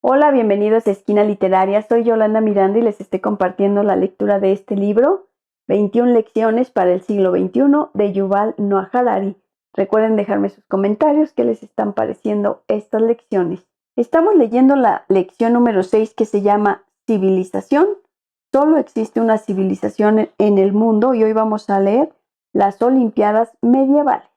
Hola, bienvenidos a Esquina Literaria. Soy Yolanda Miranda y les estoy compartiendo la lectura de este libro, 21 lecciones para el siglo XXI, de Yuval Noah Harari. Recuerden dejarme sus comentarios qué les están pareciendo estas lecciones. Estamos leyendo la lección número 6 que se llama Civilización. Solo existe una civilización en el mundo y hoy vamos a leer las Olimpiadas medievales.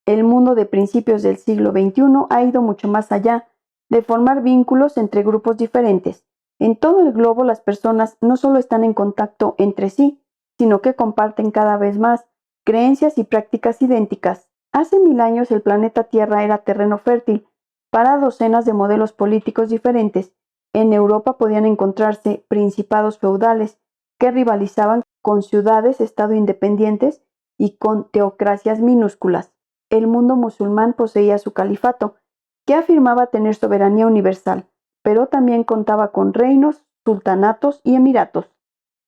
El mundo de principios del siglo XXI ha ido mucho más allá de formar vínculos entre grupos diferentes. En todo el globo las personas no solo están en contacto entre sí, sino que comparten cada vez más creencias y prácticas idénticas. Hace 1000 años el planeta Tierra era terreno fértil para docenas de modelos políticos diferentes. En Europa podían encontrarse principados feudales que rivalizaban con ciudades-estado independientes y con teocracias minúsculas. El mundo musulmán poseía su califato, que afirmaba tener soberanía universal, pero también contaba con reinos, sultanatos y emiratos.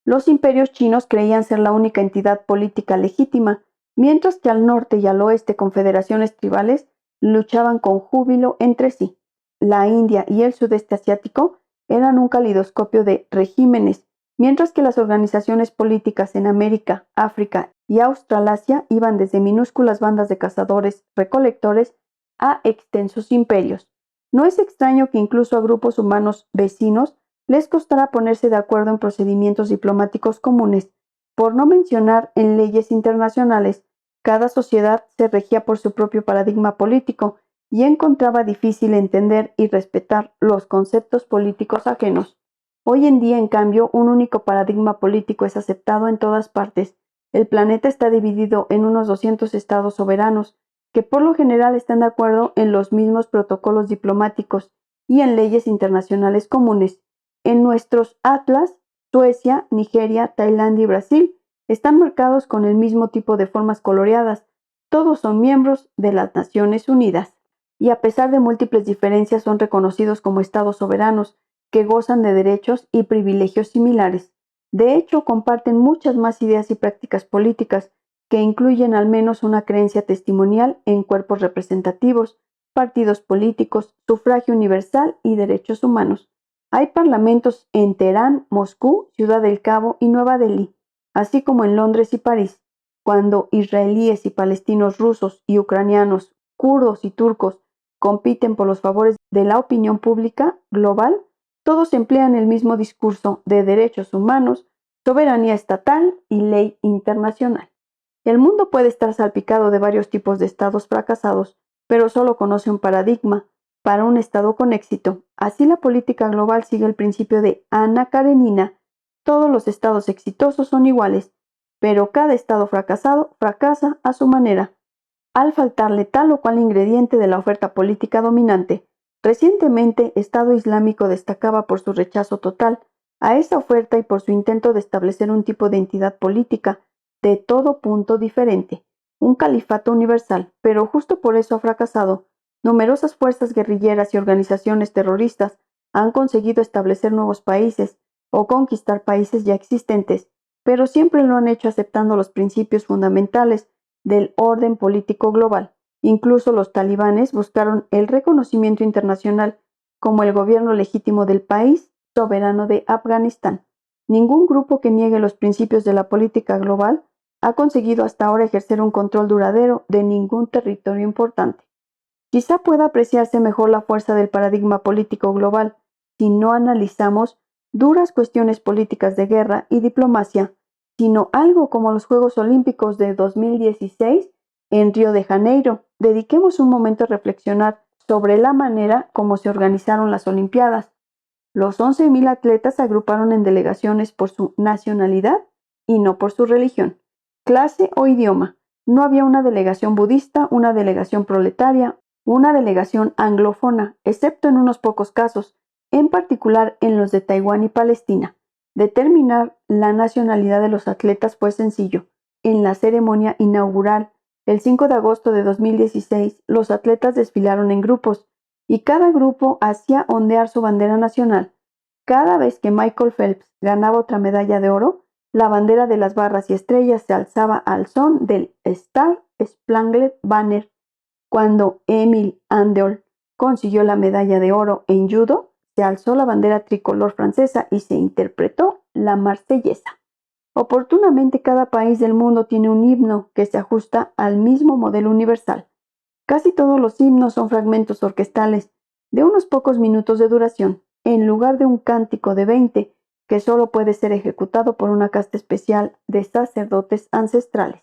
Los imperios chinos creían ser la única entidad política legítima, mientras que al norte y al oeste confederaciones tribales luchaban con júbilo entre sí. La India y el sudeste asiático eran un calidoscopio de regímenes, mientras que las organizaciones políticas en América, África y Australasia iban desde minúsculas bandas de cazadores-recolectores a extensos imperios. No es extraño que incluso a grupos humanos vecinos les costara ponerse de acuerdo en procedimientos diplomáticos comunes. Por no mencionar en leyes internacionales, cada sociedad se regía por su propio paradigma político y encontraba difícil entender y respetar los conceptos políticos ajenos. Hoy en día, en cambio, un único paradigma político es aceptado en todas partes. El planeta está dividido en unos 200 estados soberanos, que por lo general están de acuerdo en los mismos protocolos diplomáticos y en leyes internacionales comunes. En nuestros atlas, Suecia, Nigeria, Tailandia y Brasil están marcados con el mismo tipo de formas coloreadas. Todos son miembros de las Naciones Unidas. Y a pesar de múltiples diferencias son reconocidos como estados soberanos, que gozan de derechos y privilegios similares. De hecho, comparten muchas más ideas y prácticas políticas, que incluyen al menos una creencia testimonial en cuerpos representativos, partidos políticos, sufragio universal y derechos humanos. Hay parlamentos en Teherán, Moscú, Ciudad del Cabo y Nueva Delhi, así como en Londres y París. Cuando israelíes y palestinos, rusos y ucranianos, kurdos y turcos compiten por los favores de la opinión pública global, todos emplean el mismo discurso de derechos humanos, soberanía estatal y ley internacional. El mundo puede estar salpicado de varios tipos de estados fracasados, pero solo conoce un paradigma para un estado con éxito. Así la política global sigue el principio de Ana Karenina. Todos los estados exitosos son iguales, pero cada estado fracasado fracasa a su manera, al faltarle tal o cual ingrediente de la oferta política dominante. Recientemente, Estado Islámico destacaba por su rechazo total a esa oferta y por su intento de establecer un tipo de entidad política de todo punto diferente, un califato universal, pero justo por eso ha fracasado. Numerosas fuerzas guerrilleras y organizaciones terroristas han conseguido establecer nuevos países o conquistar países ya existentes, pero siempre lo han hecho aceptando los principios fundamentales del orden político global. Incluso los talibanes buscaron el reconocimiento internacional como el gobierno legítimo del país soberano de Afganistán. Ningún grupo que niegue los principios de la política global ha conseguido hasta ahora ejercer un control duradero de ningún territorio importante. Quizá pueda apreciarse mejor la fuerza del paradigma político global si no analizamos duras cuestiones políticas de guerra y diplomacia, sino algo como los Juegos Olímpicos de 2016 en Río de Janeiro. Dediquemos un momento a reflexionar sobre la manera como se organizaron las Olimpiadas. Los 11.000 atletas se agruparon en delegaciones por su nacionalidad y no por su religión, clase o idioma. No había una delegación budista, una delegación proletaria, una delegación anglófona, excepto en unos pocos casos, en particular en los de Taiwán y Palestina. Determinar la nacionalidad de los atletas fue sencillo. En la ceremonia inaugural, el 5 de agosto de 2016, los atletas desfilaron en grupos y cada grupo hacía ondear su bandera nacional. Cada vez que Michael Phelps ganaba otra medalla de oro, la bandera de las barras y estrellas se alzaba al son del Star Spangled Banner. Cuando Emil Andol consiguió la medalla de oro en judo, se alzó la bandera tricolor francesa y se interpretó la Marsellesa. Oportunamente, cada país del mundo tiene un himno que se ajusta al mismo modelo universal. Casi todos los himnos son fragmentos orquestales de unos pocos minutos de duración, en lugar de un cántico de 20 que solo puede ser ejecutado por una casta especial de sacerdotes ancestrales.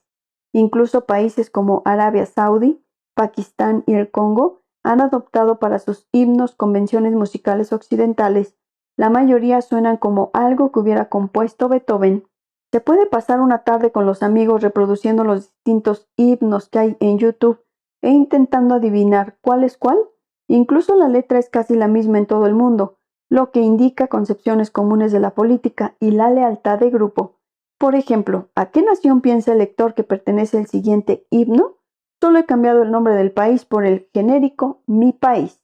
Incluso países como Arabia Saudí, Pakistán y el Congo han adoptado para sus himnos convenciones musicales occidentales. La mayoría suenan como algo que hubiera compuesto Beethoven. Se puede pasar una tarde con los amigos reproduciendo los distintos himnos que hay en YouTube e intentando adivinar cuál es cuál. Incluso la letra es casi la misma en todo el mundo, lo que indica concepciones comunes de la política y la lealtad de grupo. Por ejemplo, ¿a qué nación piensa el lector que pertenece el siguiente himno? Solo he cambiado el nombre del país por el genérico mi país.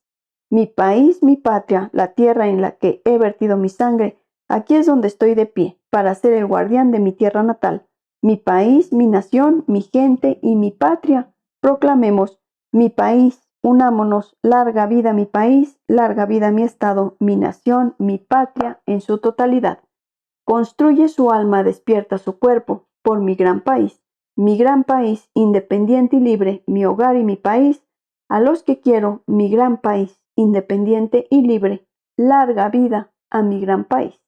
Mi país, mi patria, la tierra en la que he vertido mi sangre, aquí es donde estoy de pie, para ser el guardián de mi tierra natal. Mi país, mi nación, mi gente y mi patria. Proclamemos, mi país, unámonos, larga vida mi país, larga vida mi estado, mi nación, mi patria en su totalidad. Construye su alma, despierta su cuerpo, por mi gran país, independiente y libre, mi hogar y mi país, a los que quiero, mi gran país, independiente y libre, larga vida a mi gran país.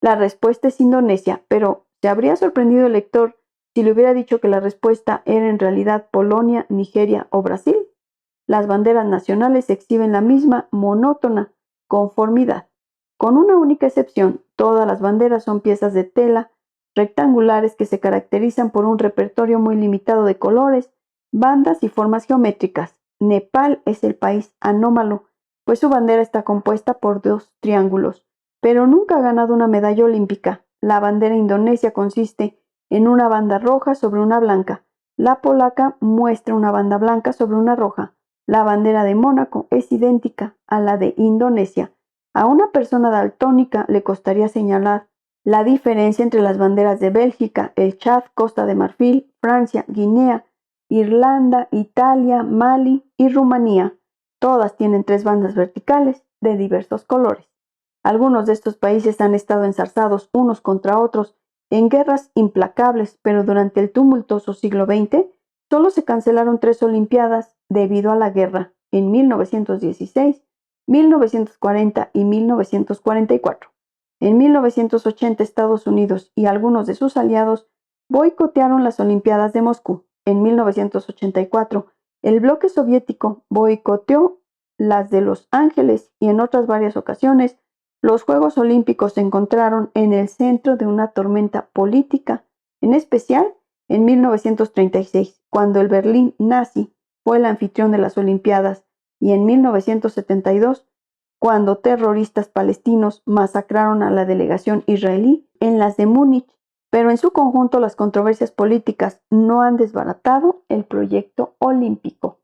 La respuesta es Indonesia, pero ¿se habría sorprendido el lector si le hubiera dicho que la respuesta era en realidad Polonia, Nigeria o Brasil? Las banderas nacionales exhiben la misma monótona conformidad. Con una única excepción, todas las banderas son piezas de tela rectangulares que se caracterizan por un repertorio muy limitado de colores, bandas y formas geométricas. Nepal es el país anómalo, pues su bandera está compuesta por 2 triángulos, pero nunca ha ganado una medalla olímpica. La bandera indonesia consiste en una banda roja sobre una blanca. La polaca muestra una banda blanca sobre una roja. La bandera de Mónaco es idéntica a la de Indonesia. A una persona daltónica le costaría señalar la diferencia entre las banderas de Bélgica, el Chad, Costa de Marfil, Francia, Guinea, Irlanda, Italia, Mali y Rumanía. Todas tienen 3 bandas verticales de diversos colores. Algunos de estos países han estado enzarzados unos contra otros en guerras implacables, pero durante el tumultuoso siglo XX solo se cancelaron 3 Olimpiadas debido a la guerra, en 1916, 1940 y 1944. En 1980 Estados Unidos y algunos de sus aliados boicotearon las Olimpiadas de Moscú. En 1984 el bloque soviético boicoteó las de Los Ángeles y en otras varias ocasiones los Juegos Olímpicos se encontraron en el centro de una tormenta política, en especial en 1936, cuando el Berlín nazi fue el anfitrión de las Olimpiadas, y en 1972, cuando terroristas palestinos masacraron a la delegación israelí en las de Múnich, pero en su conjunto las controversias políticas no han desbaratado el proyecto olímpico.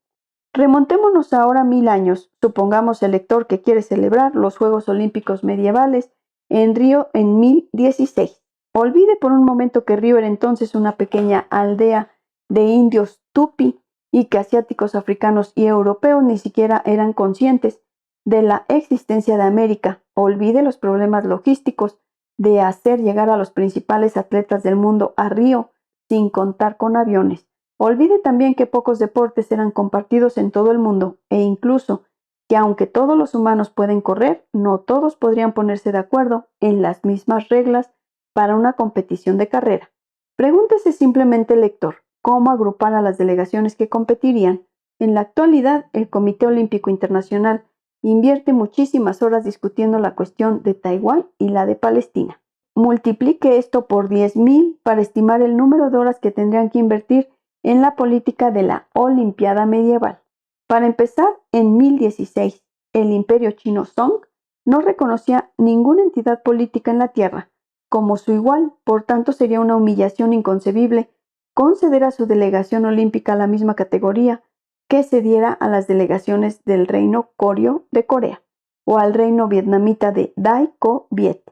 Remontémonos ahora 1000 años, supongamos el lector que quiere celebrar los Juegos Olímpicos medievales en Río en 1016. Olvide por un momento que Río era entonces una pequeña aldea de indios tupi y que asiáticos, africanos y europeos ni siquiera eran conscientes de la existencia de América. Olvide los problemas logísticos de hacer llegar a los principales atletas del mundo a Río sin contar con aviones. Olvide también que pocos deportes eran compartidos en todo el mundo e incluso que aunque todos los humanos pueden correr, no todos podrían ponerse de acuerdo en las mismas reglas para una competición de carrera. Pregúntese simplemente, lector, cómo agrupar a las delegaciones que competirían. En la actualidad, el Comité Olímpico Internacional invierte muchísimas horas discutiendo la cuestión de Taiwán y la de Palestina. Multiplique esto por 10.000 para estimar el número de horas que tendrían que invertir en la política de la Olimpiada medieval. Para empezar, en 1016, el Imperio Chino Song no reconocía ninguna entidad política en la Tierra como su igual, por tanto sería una humillación inconcebible conceder a su delegación olímpica la misma categoría que se diera a las delegaciones del Reino Koryo de Corea o al Reino Vietnamita de Dai Co Viet,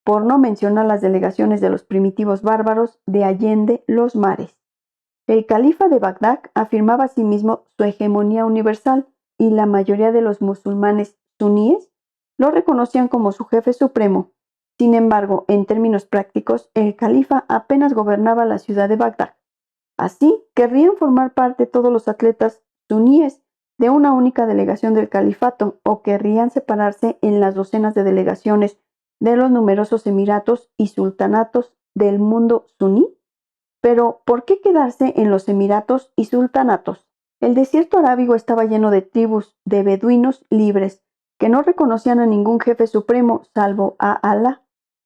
por no mencionar las delegaciones de los primitivos bárbaros de Allende los mares. El califa de Bagdad afirmaba asimismo su hegemonía universal, y la mayoría de los musulmanes suníes lo reconocían como su jefe supremo. Sin embargo, en términos prácticos, el califa apenas gobernaba la ciudad de Bagdad. Así, querrían formar parte todos los atletas suníes de una única delegación del califato o querrían separarse en las docenas de delegaciones de los numerosos emiratos y sultanatos del mundo suní. Pero, ¿por qué quedarse en los emiratos y sultanatos? El desierto arábigo estaba lleno de tribus de beduinos libres que no reconocían a ningún jefe supremo salvo a Alá.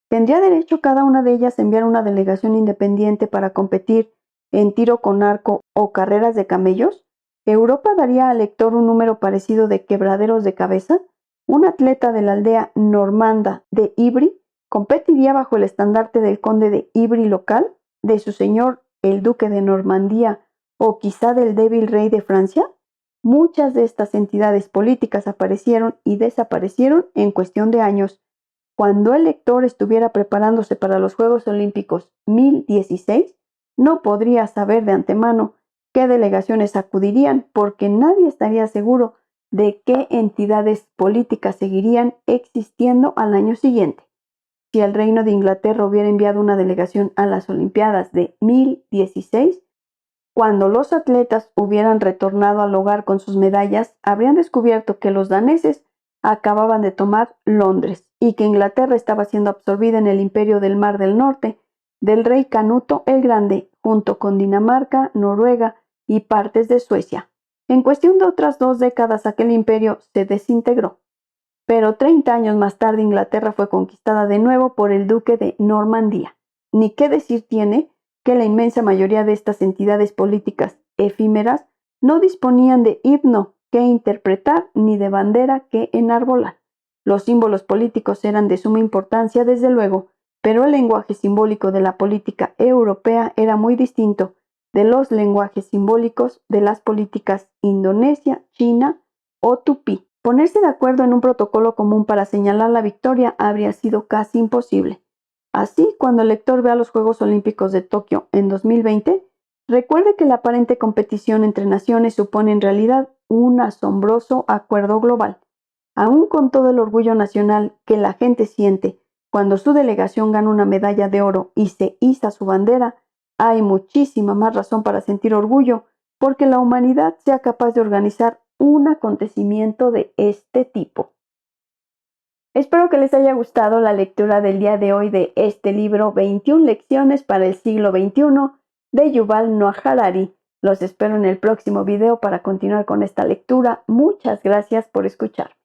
¿Tendría derecho cada una de ellas a enviar una delegación independiente para competir en tiro con arco o carreras de camellos? ¿Europa daría al lector un número parecido de quebraderos de cabeza? Un atleta de la aldea normanda de Ivry competiría bajo el estandarte del conde de Ivry local, de su señor el duque de Normandía o quizá del débil rey de Francia. Muchas de estas entidades políticas aparecieron y desaparecieron en cuestión de años. Cuando el lector estuviera preparándose para los Juegos Olímpicos 1016, no podría saber de antemano qué delegaciones acudirían porque nadie estaría seguro de qué entidades políticas seguirían existiendo al año siguiente. Si el Reino de Inglaterra hubiera enviado una delegación a las Olimpiadas de 1016, cuando los atletas hubieran retornado al hogar con sus medallas, habrían descubierto que los daneses acababan de tomar Londres y que Inglaterra estaba siendo absorbida en el imperio del Mar del Norte del rey Canuto el Grande, junto con Dinamarca, Noruega y partes de Suecia. En cuestión de otras 2 décadas aquel imperio se desintegró. Pero 30 años más tarde Inglaterra fue conquistada de nuevo por el duque de Normandía. Ni qué decir tiene que la inmensa mayoría de estas entidades políticas efímeras no disponían de himno que interpretar ni de bandera que enarbolar. Los símbolos políticos eran de suma importancia, desde luego, pero el lenguaje simbólico de la política europea era muy distinto de los lenguajes simbólicos de las políticas indonesia, china o tupí. Ponerse de acuerdo en un protocolo común para señalar la victoria habría sido casi imposible. Así, cuando el lector vea los Juegos Olímpicos de Tokio en 2020, recuerde que la aparente competición entre naciones supone en realidad un asombroso acuerdo global. Aún con todo el orgullo nacional que la gente siente cuando su delegación gana una medalla de oro y se iza su bandera, hay muchísima más razón para sentir orgullo porque la humanidad sea capaz de organizar un acontecimiento de este tipo. Espero que les haya gustado la lectura del día de hoy de este libro 21 lecciones para el siglo XXI de Yuval Noah Harari. Los espero en el próximo video para continuar con esta lectura. Muchas gracias por escuchar.